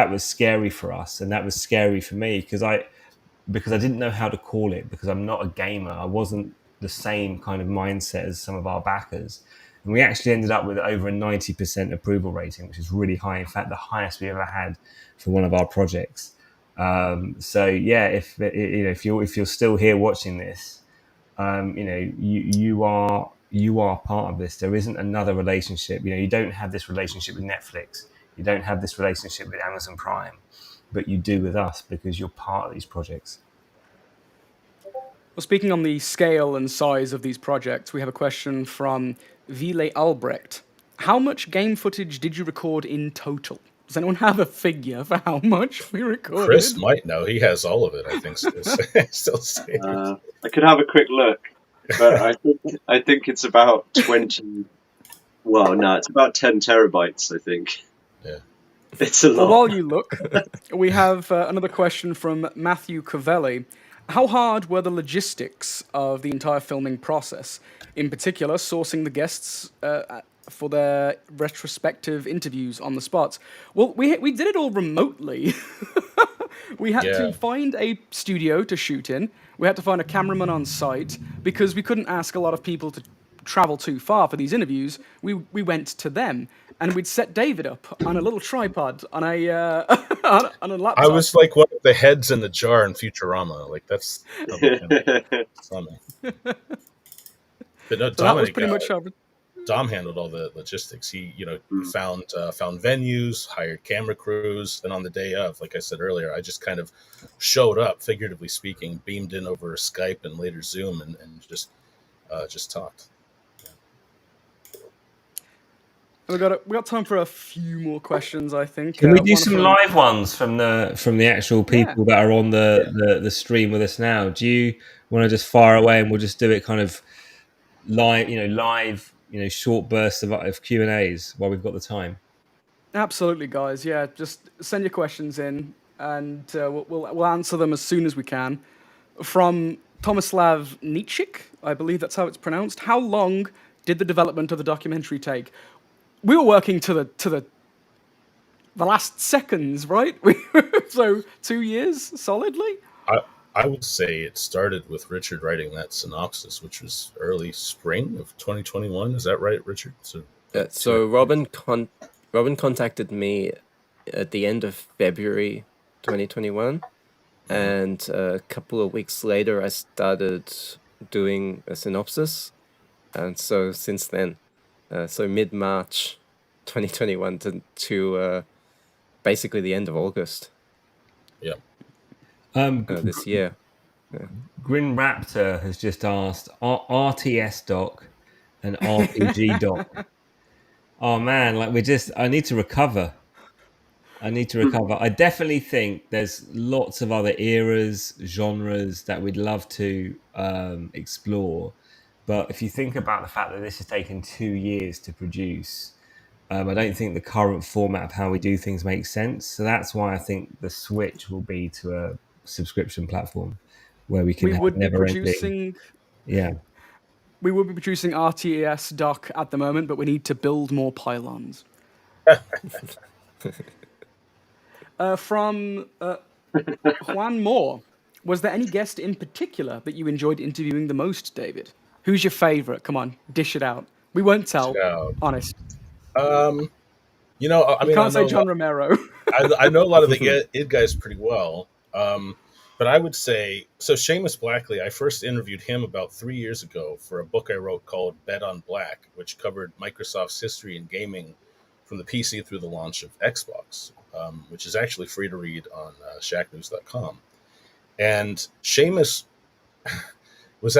was scary for us, and that was scary for me because I didn't know how to call it, because I'm not a gamer. I wasn't the same kind of mindset as some of our backers. And we actually ended up with over a 90% approval rating, which is really high. In fact, the highest we ever had for one of our projects. So yeah, if you're still here watching this, you are part of this. There isn't another relationship. You don't have this relationship with Netflix. You don't have this relationship with Amazon Prime, but you do with us because you're part of these projects. Well, speaking on the scale and size of these projects, we have a question from Vile Albrecht. How much game footage did you record in total? Does anyone have a figure for how much we recorded? Chris might know. He has all of it, I think. Still saved. I could have a quick look, but I think it's about 20. Well, no, it's about 10 terabytes, I think. Yeah. It's a lot. Well, while you look, we have another question from Matthew Covelli. How hard were the logistics of the entire filming process? In particular, sourcing the guests for their retrospective interviews on the spot. Well, we did it all remotely. We had Yeah. to find a studio to shoot in. We had to find a cameraman on site because we couldn't ask a lot of people to travel too far for these interviews. We went to them, and we'd set David up on a little tripod on a on a laptop. I was like one of the heads in the jar in Futurama. Like that's how they kind of saw me. But no, So that was Dominic, pretty much our. Dom handled all the logistics. He, found venues, hired camera crews, and on the day of, like I said earlier, I just kind of showed up, figuratively speaking, beamed in over Skype and later Zoom, and just talked. We got time for a few more questions, I think. Can we do one some from- live ones from the actual people that are on the stream with us now? Do you want to just fire away and we'll just do it kind of live, short bursts of Q&As while we've got the time? Absolutely, guys. Yeah, just send your questions in, and we'll answer them as soon as we can. From Tomislav Nietzschik, I believe that's how it's pronounced. How long did the development of the documentary take? We were working to the last seconds, right? So 2 years solidly. I would say it started with Richard writing that synopsis, which was early spring of 2021. Is that right, Richard? So Robin contacted me at the end of February 2021, and a couple of weeks later I started doing a synopsis, and so since then, so mid-March 2021 to basically the end of August. Yeah. This year. Grin Raptor has just asked RTS doc and RPG doc. Oh man, I need to recover. I definitely think there's lots of other eras, genres that we'd love to explore. But if you think about the fact that this has taken 2 years to produce, I don't think the current format of how we do things makes sense. So that's why I think the switch will be to a subscription platform where we can We have would be never-ending. producing. Yeah. We would be producing RTS doc at the moment, but we need to build more pylons. From Juan Moore, was there any guest in particular that you enjoyed interviewing the most, David? Who's your favorite? Come on, dish it out. We won't tell. Honest. I mean, You can't say John Romero. I know a lot of the id guys pretty well, but I would say so. Seamus Blackley, I first interviewed him about 3 years ago for a book I wrote called Bet on Black, which covered Microsoft's history in gaming from the PC through the launch of Xbox, which is actually free to read on shacknews.com. And Seamus was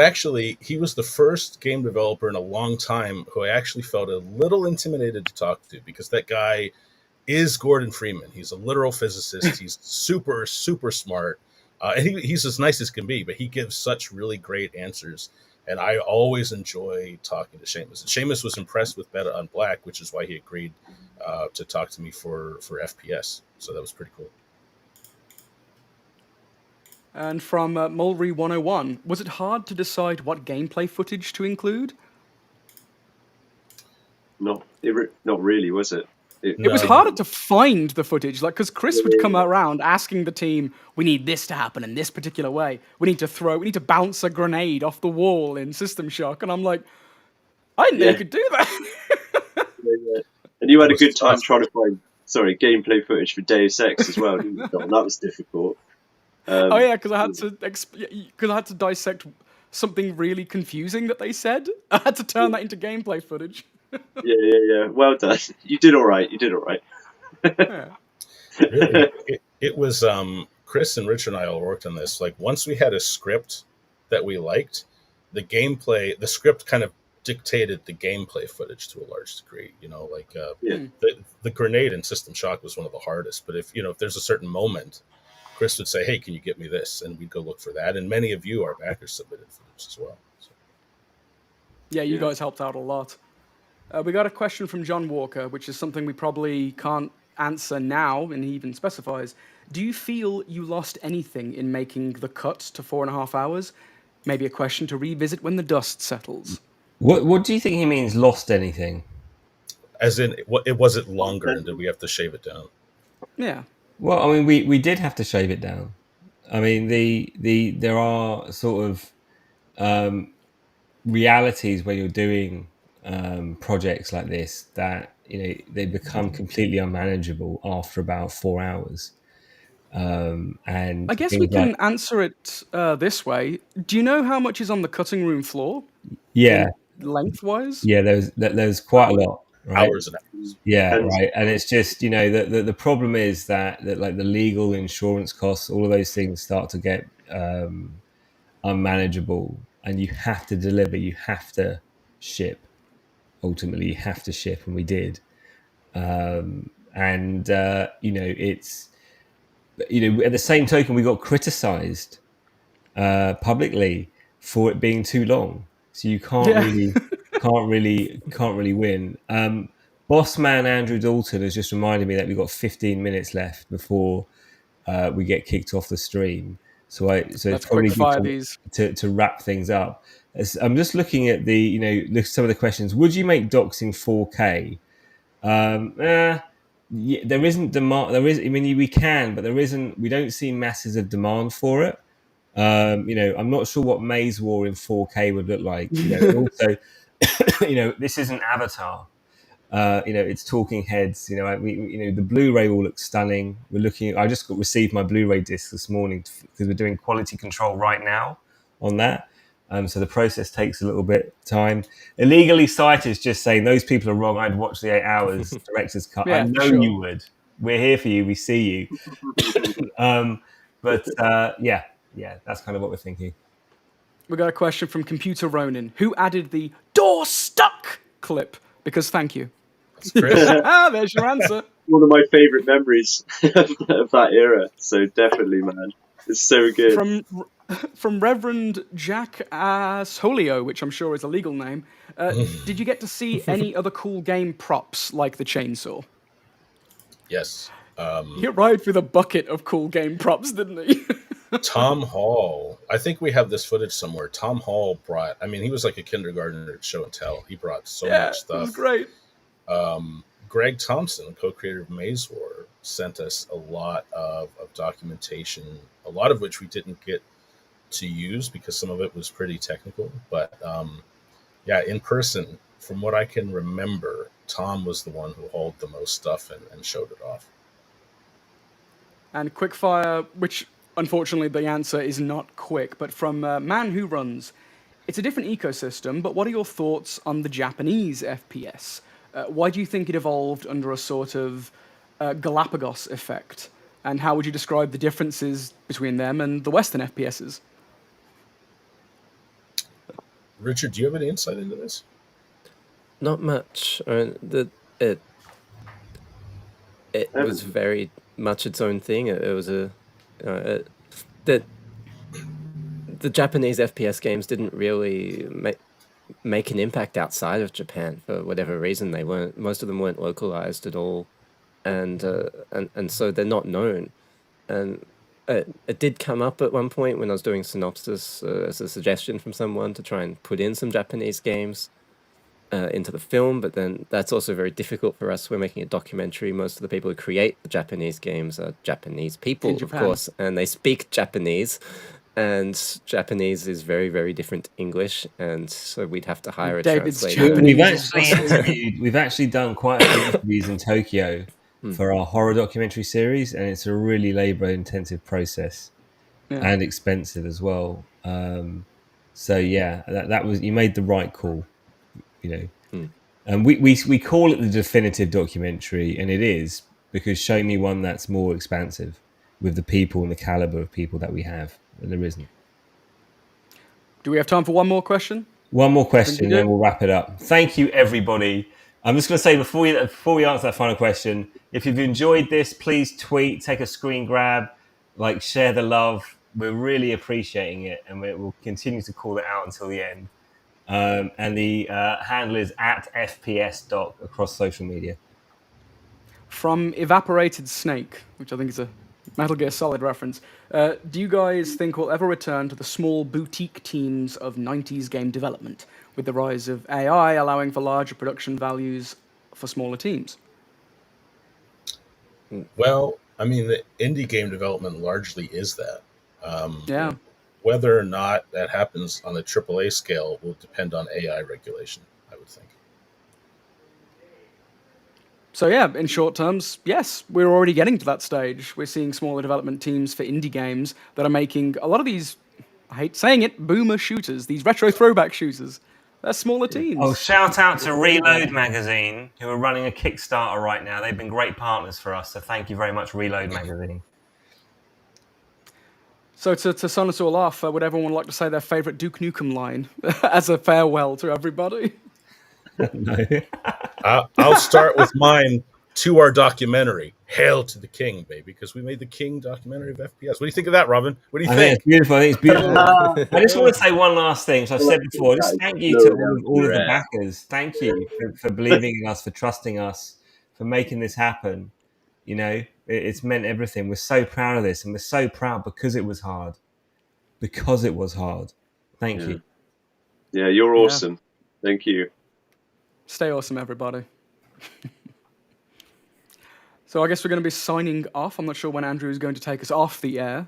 he was the first game developer in a long time who I actually felt a little intimidated to talk to, because that guy is Gordon Freeman. He's a literal physicist. He's super, super smart. And he's as nice as can be, but he gives such really great answers. And I always enjoy talking to Seamus. And Seamus was impressed with Bet on Black, which is why he agreed to talk to me for FPS. So that was pretty cool. And from Mulry 101, was it hard to decide what gameplay footage to include? Not really, was it? It was harder to find the footage, because Chris would come around asking the team, "We need this to happen in this particular way. We need to bounce a grenade off the wall in System Shock," and I'm like, "I didn't know you could do that." And you had a good time trying to find gameplay footage for Deus Ex as well, didn't you, Don? That was difficult. Because I had to dissect something really confusing that they said. I had to turn that into gameplay footage. Yeah. Well done. You did all right. Yeah. It was Chris and Richard and I all worked on this. Like, once we had a script that we liked, the script kind of dictated the gameplay footage to a large degree. The grenade in System Shock was one of the hardest. But if there's a certain moment, Chris would say, "Hey, can you get me this?" And we'd go look for that. And many of you, our backers, submitted footage as well. So. Yeah, you guys helped out a lot. We got a question from John Walker, which is something we probably can't answer now, and he even specifies. Do you feel you lost anything in making the cut to 4.5 hours? Maybe a question to revisit when the dust settles. What do you think he means, lost anything? As in, was it longer, and did we have to shave it down? Yeah. Well, I mean, we did have to shave it down. I mean, there are sort of realities where you're doing projects like this that they become completely unmanageable after about 4 hours. And I guess we things like can answer it this way. Do you know how much is on the cutting room floor yeah, in lengthwise? yeah, there's quite a lot, right? Hours and hours. Yeah, And right. And it's just the problem is that like the legal insurance costs, all of those things start to get unmanageable, and you have to deliver, you have to ship. Ultimately, you have to ship, and we did. And it's at the same token, we got criticised publicly for it being too long. So you Yeah. can't really win. Boss man Andrew Dalton has just reminded me that we've got 15 minutes left before we get kicked off the stream. So it's Let's quick probably good fire these. to wrap things up. I'm just looking at some of the questions. Would you make doxing 4K? Yeah, there isn't demand. There is. I mean, we can, but there isn't. We don't see masses of demand for it. I'm not sure what Maze War in 4K would look like. And also, this isn't Avatar. It's talking heads. The Blu-ray will look stunning. We're looking. I just received my Blu-ray disc this morning because we're doing quality control right now on that. So the process takes a little bit time. Illegally Cited is just saying those people are wrong. I'd watch the 8 hours director's cut. I Yeah, for know sure. you would. We're here for you. We see you. Yeah, that's kind of what we're thinking. We got a question from Computer Ronin. Who added the door stuck clip? Because thank you. That's Chris. There's your answer. one of my favourite memories of that era. So definitely, man, it's so good. From Reverend Jack Asholio, which I'm sure is a legal name, did you get to see any other cool game props like the chainsaw? Yes. He arrived with a bucket of cool game props, didn't he? Tom Hall. I think we have this footage somewhere. Tom Hall brought, I mean, he was like a kindergartner at show and tell. He brought so Yeah, much it stuff. was great. Greg Thompson, co-creator of Maze War, sent us a lot of documentation, a lot of which we didn't get to use because some of it was pretty technical. But yeah, in person, from what I can remember, Tom was the one who hauled the most stuff and showed it off. And quickfire, which unfortunately the answer is not quick, but from Man Who Runs. It's a different ecosystem, but what are your thoughts on the Japanese FPS? Why do you think it evolved under a sort of Galapagos effect? And how would you describe the differences between them and the Western FPSs? Richard, do you have any insight into this? Not much. It was very much its own thing. It was the Japanese FPS games didn't really make an impact outside of Japan for whatever reason. Most of them weren't localized at all, and so they're not known. And it did come up at one point when I was doing synopsis as a suggestion from someone to try and put in some Japanese games into the film, but then that's also very difficult for us. We're making a documentary. Most of the people who create the Japanese games are Japanese people, of course, and they speak Japanese. And Japanese is very, very different English, and so we'd have to hire a translator. We've actually done quite a few interviews in Tokyo for our horror documentary series, and it's a really labor-intensive process and expensive as well. So yeah, that was, you made the right call, and we call it the definitive documentary, and it is, because show me one that's more expansive with the people and the caliber of people that we have. And there isn't. Do we have time for one more question? One more question, and then we'll wrap it up. Thank you, everybody. I'm just going to say before we answer that final question, if you've enjoyed this, please tweet, take a screen grab, share the love. We're really appreciating it, and we'll continue to call it out until the end. And the handle is @FPSDoc across social media. From Evaporated Snake, which I think is a Metal Gear Solid reference. Do you guys think we'll ever return to the small boutique teams of 90s game development, with the rise of AI allowing for larger production values for smaller teams? Well, I mean, the indie game development largely is that. Yeah. Whether or not that happens on a AAA scale will depend on AI regulation, I would think. So yeah, in short terms, yes, we're already getting to that stage. We're seeing smaller development teams for indie games that are making a lot of these, I hate saying it, boomer shooters, these retro throwback shooters. They're smaller teams. Oh, shout out to Reload Magazine, who are running a Kickstarter right now. They've been great partners for us, so thank you very much, Reload Magazine. So to sign us all off, would everyone like to say their favourite Duke Nukem line as a farewell to everybody? No. I'll start with mine to our documentary. Hail to the King, baby, because we made the King documentary of FPS. What do you think of that, Robin? What do you I think think? it's beautiful. I think it's beautiful. I just want to say one last thing. So I've said before, just thank you to all of the backers. Thank you for believing in us, for trusting us, for making this happen. You know, it's meant everything. We're so proud of this, and we're so proud because it was hard. Because it was hard. Thank you. Yeah, you're awesome. Thank you. Stay awesome, everybody. So I guess we're going to be signing off. I'm not sure when Andrew is going to take us off the air,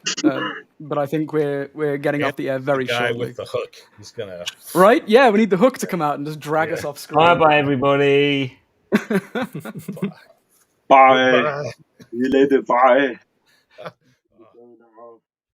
but I think we're getting off the air very the guy shortly. with the hook. He's gonna. Right? Yeah, we need the hook to come out and just drag us off screen. Bye, everybody. Bye. See you later. Bye.